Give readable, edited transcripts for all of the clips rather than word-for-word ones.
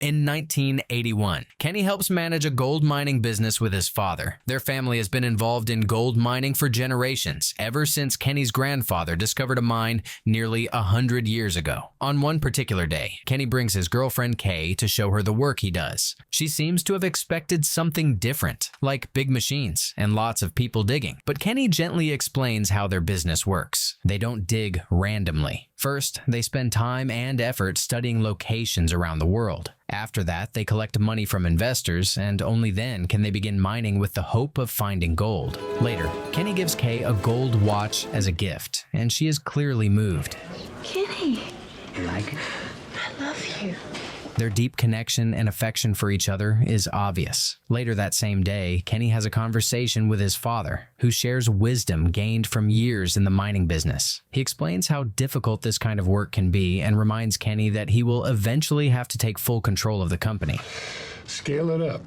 In 1981, Kenny helps manage a gold mining business with his father. Their family has been involved in gold mining for generations, ever since Kenny's grandfather discovered a mine nearly 100 years ago. On one particular day, Kenny brings his girlfriend Kay to show her the work he does. She seems to have expected something different, like big machines and lots of people digging. But Kenny gently explains how their business works. They don't dig randomly. First, they spend time and effort studying locations around the world. After that, they collect money from investors, and only then can they begin mining with the hope of finding gold. Later, Kenny gives Kay a gold watch as a gift, and she is clearly moved. Kenny, You like it? I love you. Their deep connection and affection for each other is obvious. Later that same day, Kenny has a conversation with his father, who shares wisdom gained from years in the mining business. He explains how difficult this kind of work can be and reminds Kenny that he will eventually have to take full control of the company. Scale it up.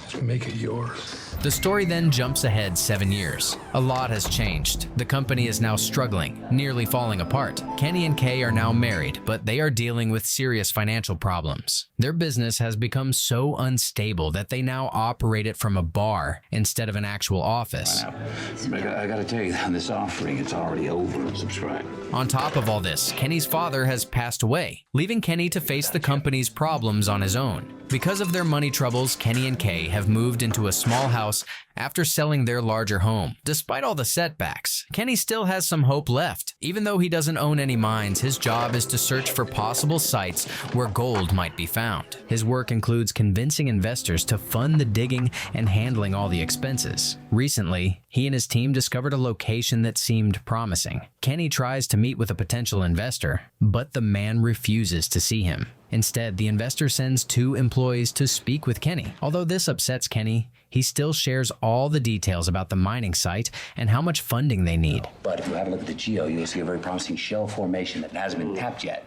Just make it yours. The story then jumps ahead 7 years. A lot has changed. The company is now struggling, nearly falling apart. Kenny and Kay are now married, but they are dealing with serious financial problems. Their business has become so unstable that they now operate it from a bar instead of an actual office. I gotta tell you, this offering, it's already oversubscribed. On top of all this, Kenny's father has passed away, leaving Kenny to face the company's problems on his own. Because of their money troubles, Kenny and Kay have moved into a small house after selling their larger home. Despite all the setbacks, Kenny still has some hope left. Even though he doesn't own any mines, his job is to search for possible sites where gold might be found. His work includes convincing investors to fund the digging and handling all the expenses. Recently, he and his team discovered a location that seemed promising. Kenny tries to meet with a potential investor, but the man refuses to see him. Instead, the investor sends 2 employees to speak with Kenny. Although this upsets Kenny, he still shares all the details about the mining site and how much funding they need. But if you have a look at the geo, you'll see a very promising shell formation that hasn't been tapped yet.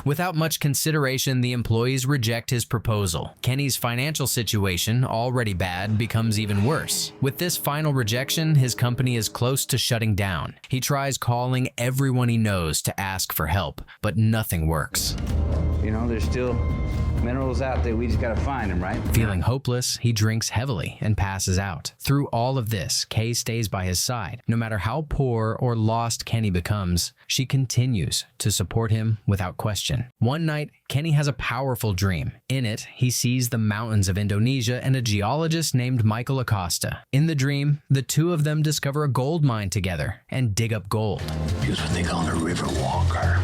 Without much consideration, the employees reject his proposal. Kenny's financial situation, already bad, becomes even worse. With this final rejection, his company is close to shutting down. He tries calling everyone he knows to ask for help, but nothing works. You know, there's still minerals out there. We just gotta find them, right? Feeling hopeless, he drinks heavily and passes out. Through all of this, Kay stays by his side. No matter how poor or lost Kenny becomes, she continues to support him without question. One night, Kenny has a powerful dream. In it, he sees the mountains of Indonesia and a geologist named Michael Acosta. In the dream, the 2 of them discover a gold mine together and dig up gold. He was what they call a river walker.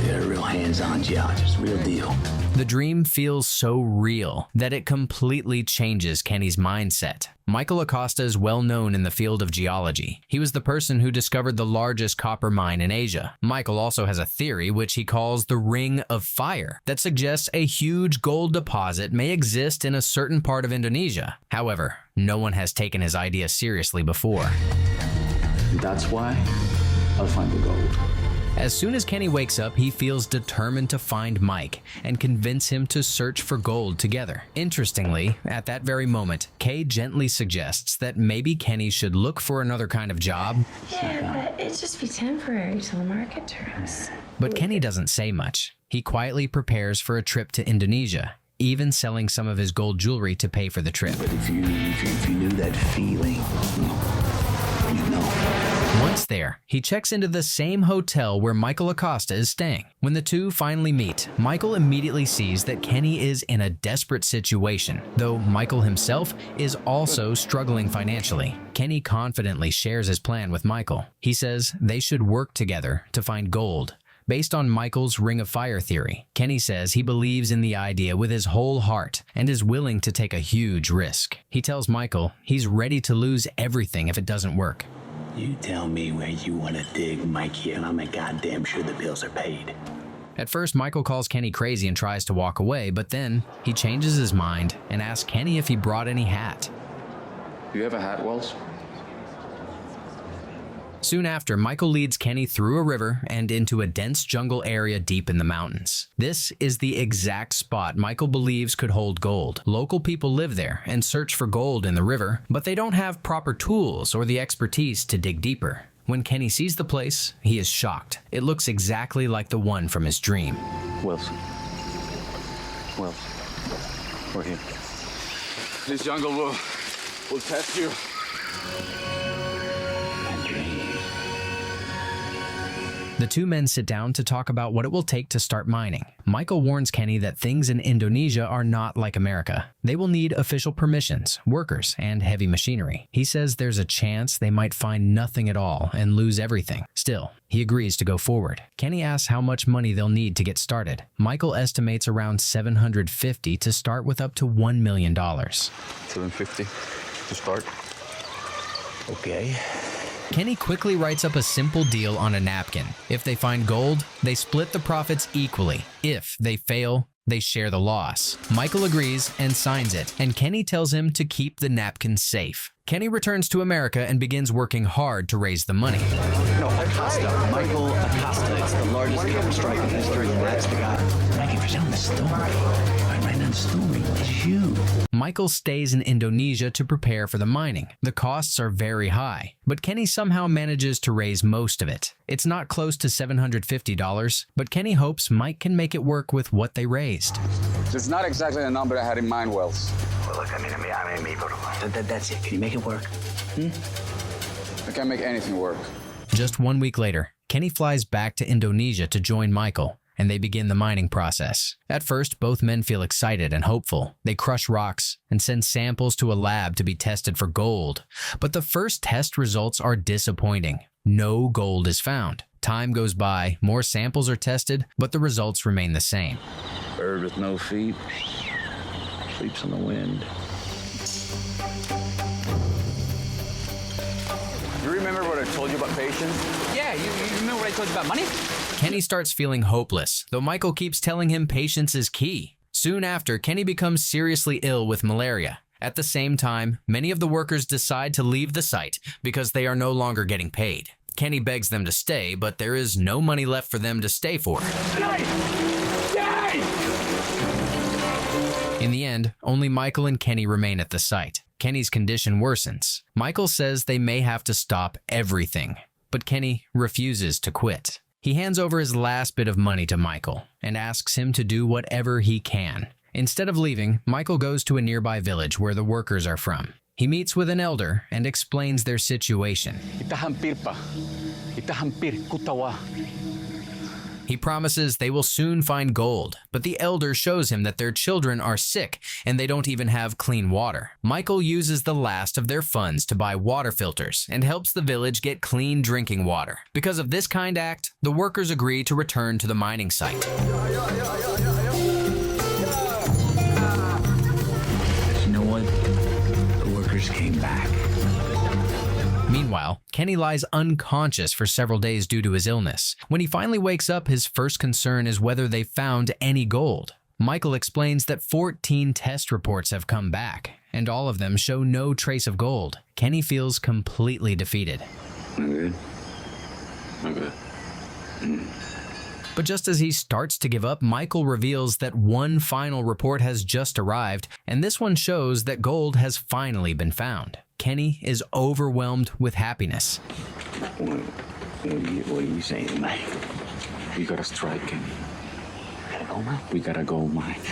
They're a real hands-on geologist, real deal. The dream feels so real that it completely changes Kenny's mindset. Michael Acosta is well known in the field of geology. He was the person who discovered the largest copper mine in Asia. Michael also has a theory which he calls the Ring of Fire that suggests a huge gold deposit may exist in a certain part of Indonesia. However, no one has taken his idea seriously before. That's why I'll find the gold. As soon as Kenny wakes up, he feels determined to find Mike and convince him to search for gold together. Interestingly, at that very moment, Kay gently suggests that maybe Kenny should look for another kind of job. Yeah, but it'd just be temporary till the market turns. But Kenny doesn't say much. He quietly prepares for a trip to Indonesia, even selling some of his gold jewelry to pay for the trip. But if you knew that feeling, you'd know. Once there, he checks into the same hotel where Michael Acosta is staying. When the 2 finally meet, Michael immediately sees that Kenny is in a desperate situation, though Michael himself is also struggling financially. Kenny confidently shares his plan with Michael. He says they should work together to find gold. Based on Michael's Ring of Fire theory, Kenny says he believes in the idea with his whole heart and is willing to take a huge risk. He tells Michael he's ready to lose everything if it doesn't work. You tell me where you want to dig, Mikey, and I'll make goddamn sure the bills are paid. At first, Michael calls Kenny crazy and tries to walk away, but then he changes his mind and asks Kenny if he brought any hat. Do you have a hat, Wells? Soon after, Michael leads Kenny through a river and into a dense jungle area deep in the mountains. This is the exact spot Michael believes could hold gold. Local people live there and search for gold in the river, but they don't have proper tools or the expertise to dig deeper. When Kenny sees the place, he is shocked. It looks exactly like the one from his dream. Wilson. Well, we're here. This jungle will test you. The two men sit down to talk about what it will take to start mining. Michael warns Kenny that things in Indonesia are not like America. They will need official permissions, workers, and heavy machinery. He says there's a chance they might find nothing at all and lose everything. Still, he agrees to go forward. Kenny asks how much money they'll need to get started. Michael estimates around $750 to start with up to $1 million. $750 to start. Okay. Kenny quickly writes up a simple deal on a napkin. If they find gold, they split the profits equally. If they fail, they share the loss. Michael agrees and signs it, and Kenny tells him to keep the napkin safe. Kenny returns to America and begins working hard to raise the money. No, Acosta. Michael Acosta. It's the largest copper strike in history, and that's the guy. Thank you for telling the story. I'm writing down the story. It's you. Michael stays in Indonesia to prepare for the mining. The costs are very high, but Kenny somehow manages to raise most of it. It's not close to $750, but Kenny hopes Mike can make it work with what they raised. It's not exactly the number I had in mind, Wells. Well, look, I mean, that's it. Can you make it work? I can't make anything work. Just 1 week later, Kenny flies back to Indonesia to join Michael, and they begin the mining process. At first, both men feel excited and hopeful. They crush rocks and send samples to a lab to be tested for gold. But the first test results are disappointing. No gold is found. Time goes by, more samples are tested, but the results remain the same. Bird with no feet sleeps on the wind. You remember what I told you about patience? Yeah, you remember what I told you about money? Kenny starts feeling hopeless, though Michael keeps telling him patience is key. Soon after, Kenny becomes seriously ill with malaria. At the same time, many of the workers decide to leave the site because they are no longer getting paid. Kenny begs them to stay, but there is no money left for them to stay for. In the end, only Michael and Kenny remain at the site. Kenny's condition worsens. Michael says they may have to stop everything, but Kenny refuses to quit. He hands over his last bit of money to Michael and asks him to do whatever he can. Instead of leaving, Michael goes to a nearby village where the workers are from. He meets with an elder and explains their situation. Ita hampir pa. Ita hampir kutawa. He promises they will soon find gold, but the elder shows him that their children are sick and they don't even have clean water. Michael uses the last of their funds to buy water filters and helps the village get clean drinking water. Because of this kind act, the workers agree to return to the mining site. You know what? The workers came back. Meanwhile, Kenny lies unconscious for several days due to his illness. When he finally wakes up, his first concern is whether they found any gold. Michael explains that 14 test reports have come back, and all of them show no trace of gold. Kenny feels completely defeated. I'm good. I'm good. But just as he starts to give up, Michael reveals that one final report has just arrived, and this one shows that gold has finally been found. Kenny is overwhelmed with happiness. What are you saying, Mike? We gotta strike, Kenny. Gotta go, Mike? We gotta go, Mike.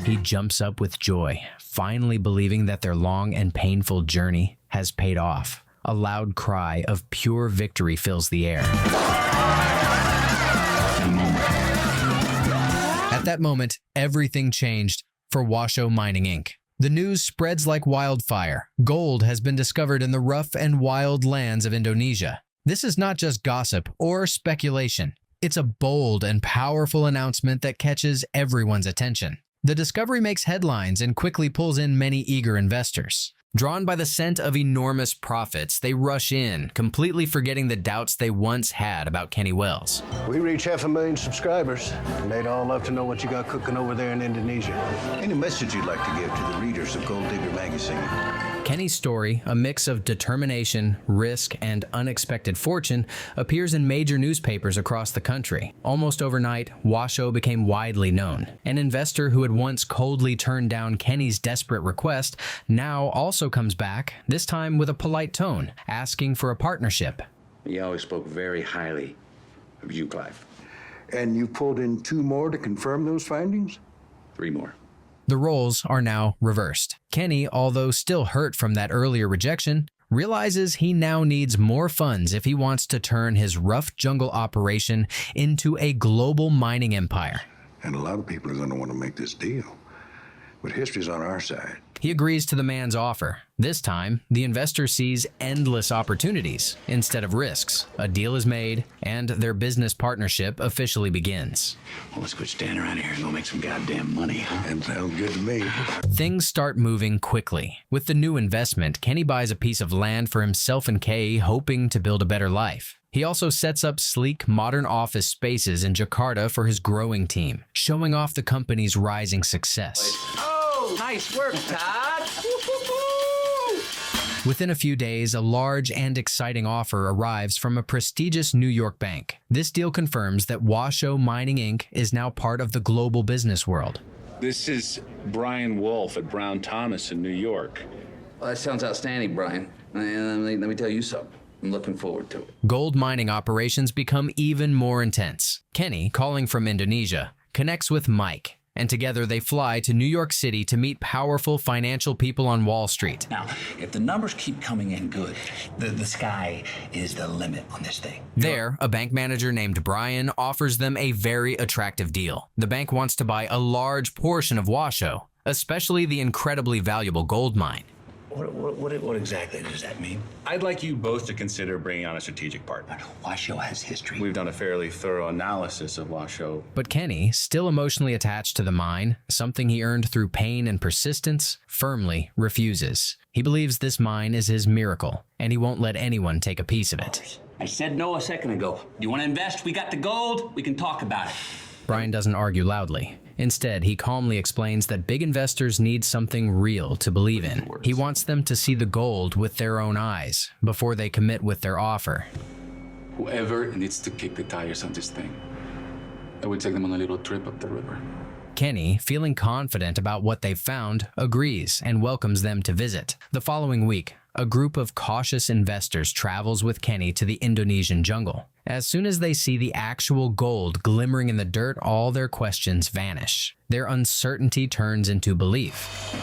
He jumps up with joy, finally believing that their long and painful journey has paid off. A loud cry of pure victory fills the air. At that moment, everything changed for Washoe Mining Inc. The news spreads like wildfire. Gold has been discovered in the rough and wild lands of Indonesia. This is not just gossip or speculation. It's a bold and powerful announcement that catches everyone's attention. The discovery makes headlines and quickly pulls in many eager investors. Drawn by the scent of enormous profits, they rush in, completely forgetting the doubts they once had about Kenny Wells. We reach 500,000 subscribers, and they'd all love to know what you got cooking over there in Indonesia. Any message you'd like to give to the readers of Gold Digger magazine? Kenny's story, a mix of determination, risk, and unexpected fortune, appears in major newspapers across the country. Almost overnight, Washoe became widely known. An investor who had once coldly turned down Kenny's desperate request now also comes back, this time with a polite tone, asking for a partnership. He always spoke very highly of you, Clive. And you pulled in 2 more to confirm those findings? 3 more. The roles are now reversed. Kenny, although still hurt from that earlier rejection, realizes he now needs more funds if he wants to turn his rough jungle operation into a global mining empire. And a lot of people are going to want to make this deal. But history's on our side. He agrees to the man's offer. This time, the investor sees endless opportunities instead of risks. A deal is made, and their business partnership officially begins. Well, let's quit standing around here and go make some goddamn money, huh? And sounds good to me. Things start moving quickly. With the new investment, Kenny buys a piece of land for himself and Kay, hoping to build a better life. He also sets up sleek, modern office spaces in Jakarta for his growing team, showing off the company's rising success. Oh, nice work, Todd. Within a few days, a large and exciting offer arrives from a prestigious New York bank. This deal confirms that Washoe Mining Inc. is now part of the global business world. This is Brian Wolf at Brown Thomas in New York. Well, that sounds outstanding, Brian. And let me tell you something. I'm looking forward to it. Gold mining operations become even more intense. Kenny, calling from Indonesia, connects with Mike, and together they fly to New York City to meet powerful financial people on Wall Street. Now, if the numbers keep coming in good, the sky is the limit on this thing. There, a bank manager named Brian offers them a very attractive deal. The bank wants to buy a large portion of Washoe, especially the incredibly valuable gold mine. What exactly does that mean? I'd like you both to consider bringing on a strategic partner. Washoe has history. We've done a fairly thorough analysis of Washoe. But Kenny, still emotionally attached to the mine, something he earned through pain and persistence, firmly refuses. He believes this mine is his miracle, and he won't let anyone take a piece of it. I said no a second ago. You want to invest? We got the gold. We can talk about it. Brian doesn't argue loudly. Instead, he calmly explains that big investors need something real to believe in. He wants them to see the gold with their own eyes before they commit with their offer. Whoever needs to kick the tires on this thing, I would take them on a little trip up the river. Kenny, feeling confident about what they've found, agrees and welcomes them to visit. The following week, a group of cautious investors travels with Kenny to the Indonesian jungle. As soon as they see the actual gold glimmering in the dirt, all their questions vanish. Their uncertainty turns into belief.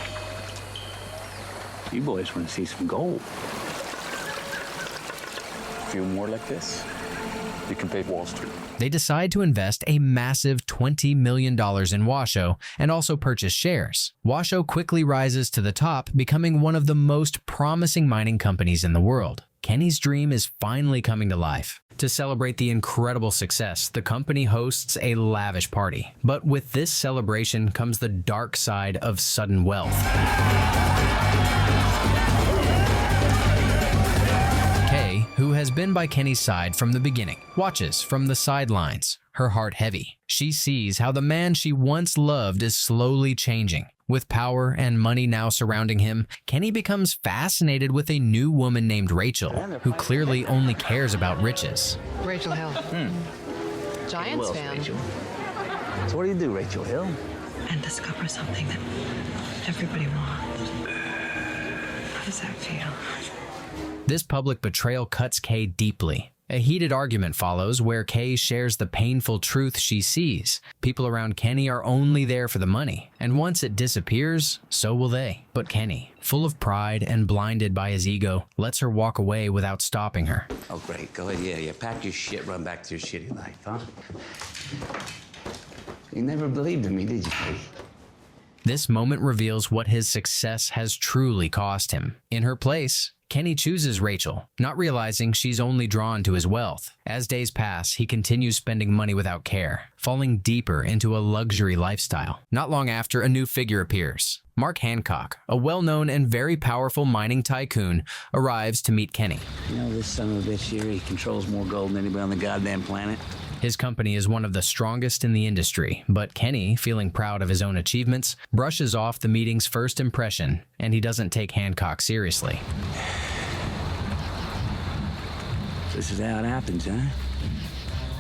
You boys want to see some gold. A few more like this, you can pay Wall Street. They decide to invest a massive $20 million in Washoe and also purchase shares. Washoe quickly rises to the top, becoming one of the most promising mining companies in the world. Kenny's dream is finally coming to life. To celebrate the incredible success, the company hosts a lavish party. But with this celebration comes the dark side of sudden wealth. Kay, who has been by Kenny's side from the beginning, watches from the sidelines, her heart heavy. She sees how the man she once loved is slowly changing. With power and money now surrounding him, Kenny becomes fascinated with a new woman named Rachel, who clearly only cares about riches. Rachel Hill. Giants fan. Rachel. So what do you do, Rachel Hill? And discover something that everybody wants. How does that feel? This public betrayal cuts Kay deeply. A heated argument follows where Kay shares the painful truth she sees. People around Kenny are only there for the money, and once it disappears, so will they. But Kenny, full of pride and blinded by his ego, lets her walk away without stopping her. Oh, great. Go ahead. Yeah. Pack your shit, run back to your shitty life, huh? You never believed in me, did you, Kay? This moment reveals what his success has truly cost him. In her place, Kenny chooses Rachel, not realizing she's only drawn to his wealth. As days pass, he continues spending money without care, falling deeper into a luxury lifestyle. Not long after, a new figure appears. Mark Hancock, a well-known and very powerful mining tycoon, arrives to meet Kenny. You know this son of a bitch here, he controls more gold than anybody on the goddamn planet. His company is one of the strongest in the industry, but Kenny, feeling proud of his own achievements, brushes off the meeting's first impression, and he doesn't take Hancock seriously. This is how it happens, huh?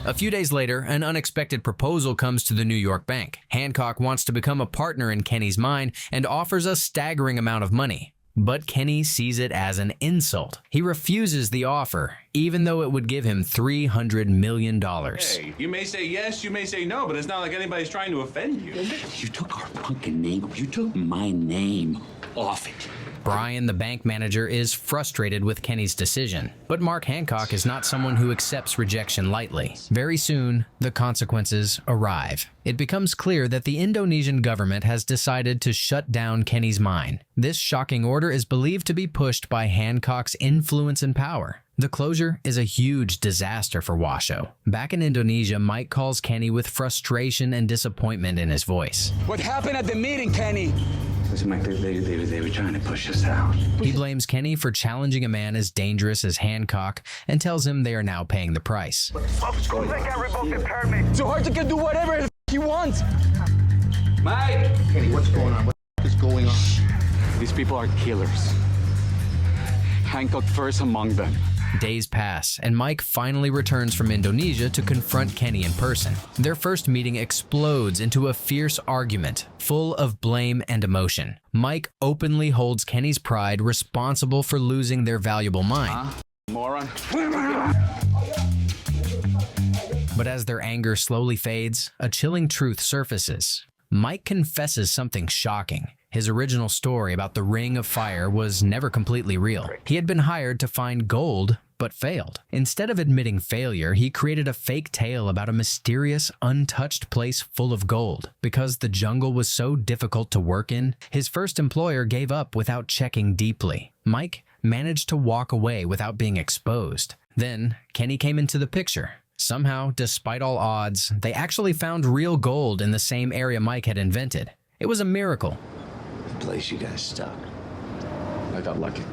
A few days later, an unexpected proposal comes to the New York bank. Hancock wants to become a partner in Kenny's mine and offers a staggering amount of money. But Kenny sees it as an insult. He refuses the offer, even though it would give him $300 million. Hey, you may say yes, you may say no, but it's not like anybody's trying to offend you. You took our fucking name. You took my name off it. Brian, the bank manager, is frustrated with Kenny's decision, but Mark Hancock is not someone who accepts rejection lightly. Very soon, the consequences arrive. It becomes clear that the Indonesian government has decided to shut down Kenny's mine. This shocking order is believed to be pushed by Hancock's influence and power. The closure is a huge disaster for Washoe. Back in Indonesia, Mike calls Kenny with frustration and disappointment in his voice. What happened at the meeting, Kenny? Listen, Mike, they were trying to push us out. He blames Kenny for challenging a man as dangerous as Hancock and tells him they are now paying the price. So Arthur can do whatever he wants. Mike! Kenny, what's going on? What is going on? These people are killers. Hancock first among them. Days pass, and Mike finally returns from Indonesia to confront Kenny in person. Their first meeting explodes into a fierce argument, full of blame and emotion. Mike openly holds Kenny's pride responsible for losing their valuable mine. Moron. But as their anger slowly fades, a chilling truth surfaces. Mike confesses something shocking. His original story about the Ring of Fire was never completely real. He had been hired to find gold, but failed. Instead of admitting failure, he created a fake tale about a mysterious, untouched place full of gold. Because the jungle was so difficult to work in, his first employer gave up without checking deeply. Mike managed to walk away without being exposed. Then, Kenny came into the picture. Somehow, despite all odds, they actually found real gold in the same area Mike had invented. It was a miracle. The place you guys stuck. I got lucky.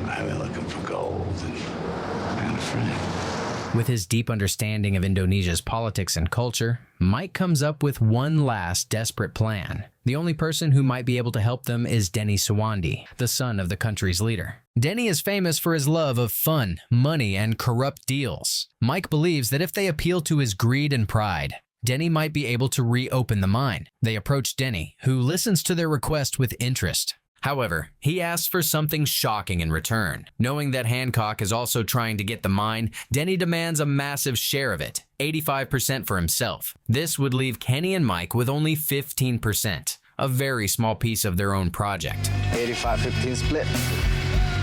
I've been looking for gold and a friend. With his deep understanding of Indonesia's politics and culture, Mike comes up with one last desperate plan. The only person who might be able to help them is Denny Suwandi, the son of the country's leader. Denny is famous for his love of fun, money, and corrupt deals. Mike believes that if they appeal to his greed and pride, Denny might be able to reopen the mine. They approach Denny, who listens to their request with interest. However, he asks for something shocking in return. Knowing that Hancock is also trying to get the mine, Denny demands a massive share of it, 85% for himself. This would leave Kenny and Mike with only 15%, a very small piece of their own project. 85-15 split.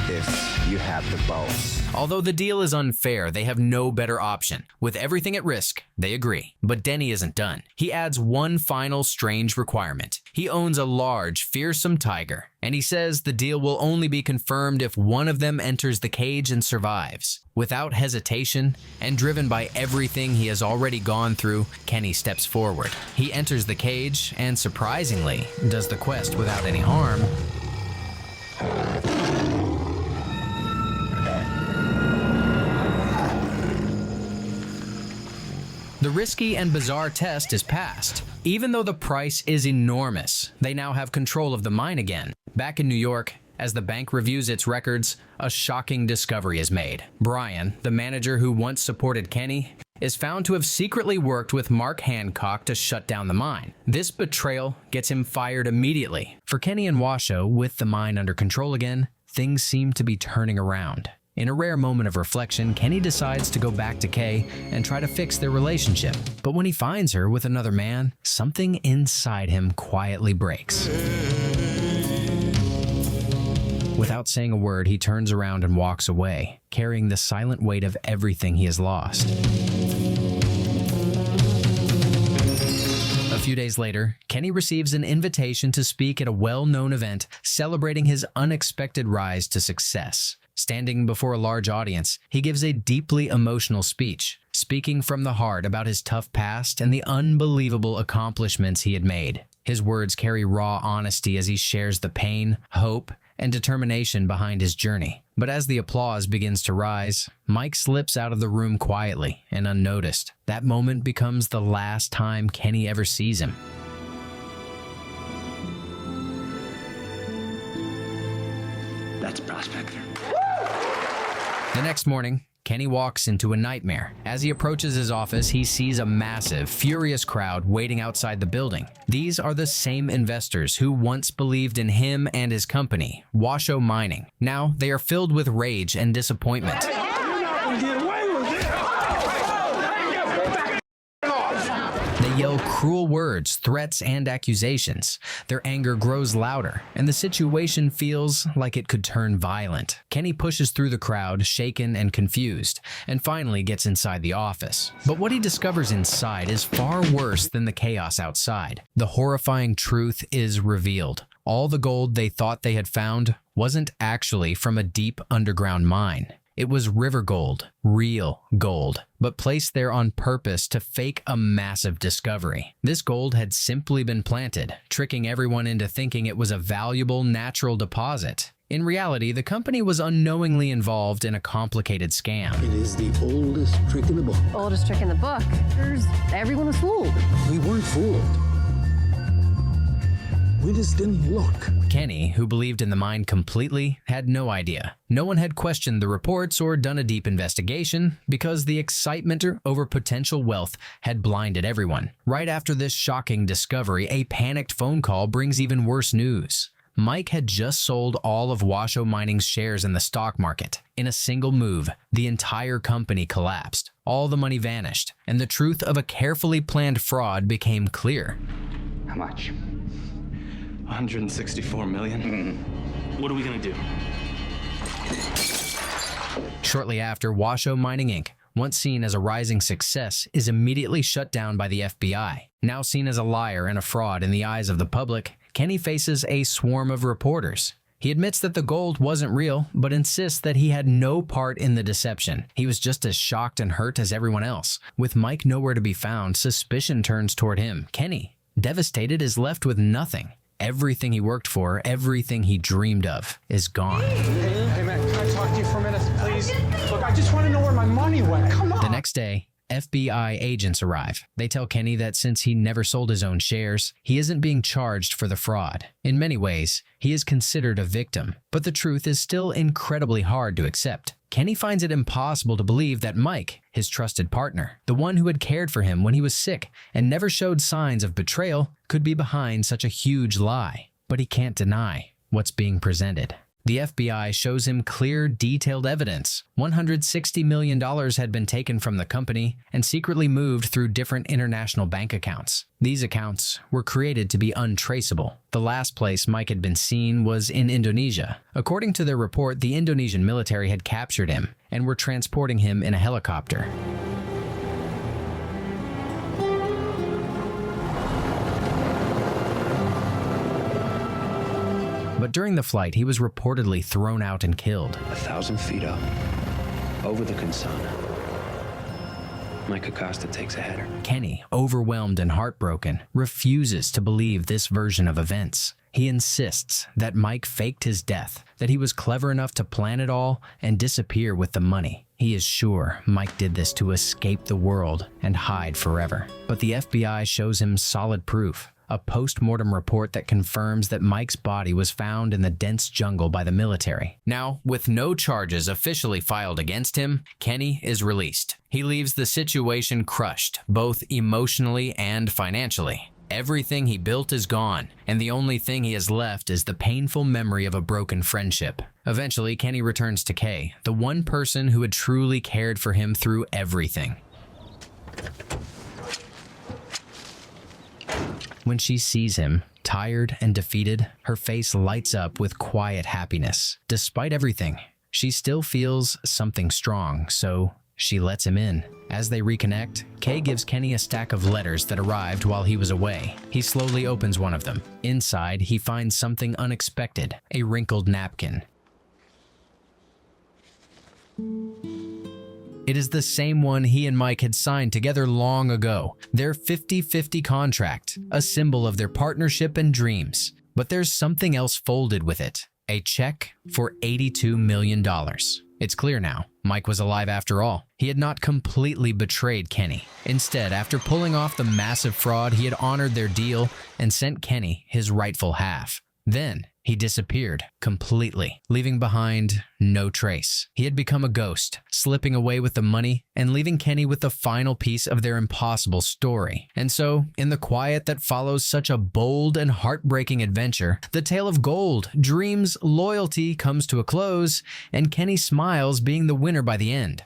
If you have the balls. Although the deal is unfair, they have no better option. With everything at risk, they agree. But Denny isn't done. He adds one final strange requirement. He owns a large, fearsome tiger, and he says the deal will only be confirmed if one of them enters the cage and survives. Without hesitation, and driven by everything he has already gone through, Kenny steps forward. He enters the cage and, surprisingly, does the quest without any harm. The risky and bizarre test is passed. Even though the price is enormous, they now have control of the mine again. Back in New York, as the bank reviews its records, a shocking discovery is made. Brian, the manager who once supported Kenny, is found to have secretly worked with Mark Hancock to shut down the mine. This betrayal gets him fired immediately. For Kenny and Washoe, with the mine under control again, things seem to be turning around. In a rare moment of reflection, Kenny decides to go back to Kay and try to fix their relationship. But when he finds her with another man, something inside him quietly breaks. Without saying a word, he turns around and walks away, carrying the silent weight of everything he has lost. A few days later, Kenny receives an invitation to speak at a well-known event celebrating his unexpected rise to success. Standing before a large audience, he gives a deeply emotional speech, speaking from the heart about his tough past and the unbelievable accomplishments he had made. His words carry raw honesty as he shares the pain, hope, and determination behind his journey. But as the applause begins to rise, Mike slips out of the room quietly and unnoticed. That moment becomes the last time Kenny ever sees him. That's prospector. The next morning, Kenny walks into a nightmare. As he approaches his office, he sees a massive, furious crowd waiting outside the building. These are the same investors who once believed in him and his company, Washoe Mining. Now they are filled with rage and disappointment. They yell cruel words, threats, and accusations. Their anger grows louder, and the situation feels like it could turn violent. Kenny pushes through the crowd, shaken and confused, and finally gets inside the office. But what he discovers inside is far worse than the chaos outside. The horrifying truth is revealed. All the gold they thought they had found wasn't actually from a deep underground mine. It was river gold, real gold, but placed there on purpose to fake a massive discovery. This gold had simply been planted, tricking everyone into thinking it was a valuable natural deposit. In reality, the company was unknowingly involved in a complicated scam. It is the oldest trick in the book. Oldest trick in the book. Everyone was fooled. We weren't fooled. We just didn't look. Kenny, who believed in the mine completely, had no idea. No one had questioned the reports or done a deep investigation because the excitement over potential wealth had blinded everyone. Right after this shocking discovery, a panicked phone call brings even worse news. Mike had just sold all of Washoe Mining's shares in the stock market. In a single move, the entire company collapsed. All the money vanished, and the truth of a carefully planned fraud became clear. How much? 164 million. What are we gonna do? Shortly after, Washoe Mining Inc., once seen as a rising success, is immediately shut down by the FBI. Now seen as a liar and a fraud in the eyes of the public, Kenny faces a swarm of reporters. He admits that the gold wasn't real, but insists that he had no part in the deception. He was just as shocked and hurt as everyone else. With Mike nowhere to be found, suspicion turns toward him. Kenny, devastated, is left with nothing. Everything he worked for, everything he dreamed of, is gone. Hey man, can I talk to you for a minute, please? Look, I just want to know where my money went. Come on. The next day, FBI agents arrive. They tell Kenny that since he never sold his own shares, he isn't being charged for the fraud. In many ways, he is considered a victim, but the truth is still incredibly hard to accept. Kenny finds it impossible to believe that Mike, his trusted partner, the one who had cared for him when he was sick and never showed signs of betrayal, could be behind such a huge lie. But he can't deny what's being presented. The FBI shows him clear, detailed evidence. $160 million had been taken from the company and secretly moved through different international bank accounts. These accounts were created to be untraceable. The last place Mike had been seen was in Indonesia. According to their report, the Indonesian military had captured him and were transporting him in a helicopter. But during the flight, he was reportedly thrown out and killed. 1,000 feet up, over the Consana. Mike Acosta takes a header. Kenny, overwhelmed and heartbroken, refuses to believe this version of events. He insists that Mike faked his death, that he was clever enough to plan it all and disappear with the money. He is sure Mike did this to escape the world and hide forever. But the FBI shows him solid proof. A post-mortem report that confirms that Mike's body was found in the dense jungle by the military. Now, with no charges officially filed against him, Kenny is released. He leaves the situation crushed, both emotionally and financially. Everything he built is gone, and the only thing he has left is the painful memory of a broken friendship. Eventually, Kenny returns to Kay, the one person who had truly cared for him through everything. When she sees him, tired and defeated, her face lights up with quiet happiness. Despite everything, she still feels something strong, so she lets him in. As they reconnect, Kay gives Kenny a stack of letters that arrived while he was away. He slowly opens one of them. Inside, he finds something unexpected, a wrinkled napkin. It is the same one he and Mike had signed together long ago, their 50-50 contract, a symbol of their partnership and dreams. But there's something else folded with it, a check for $82 million. It's clear now, Mike was alive after all. He had not completely betrayed Kenny. Instead, after pulling off the massive fraud, he had honored their deal and sent Kenny his rightful half. Then, he disappeared completely, leaving behind no trace. He had become a ghost, slipping away with the money and leaving Kenny with the final piece of their impossible story. And so, in the quiet that follows such a bold and heartbreaking adventure, the tale of gold, dreams, loyalty comes to a close, and Kenny smiles being the winner by the end.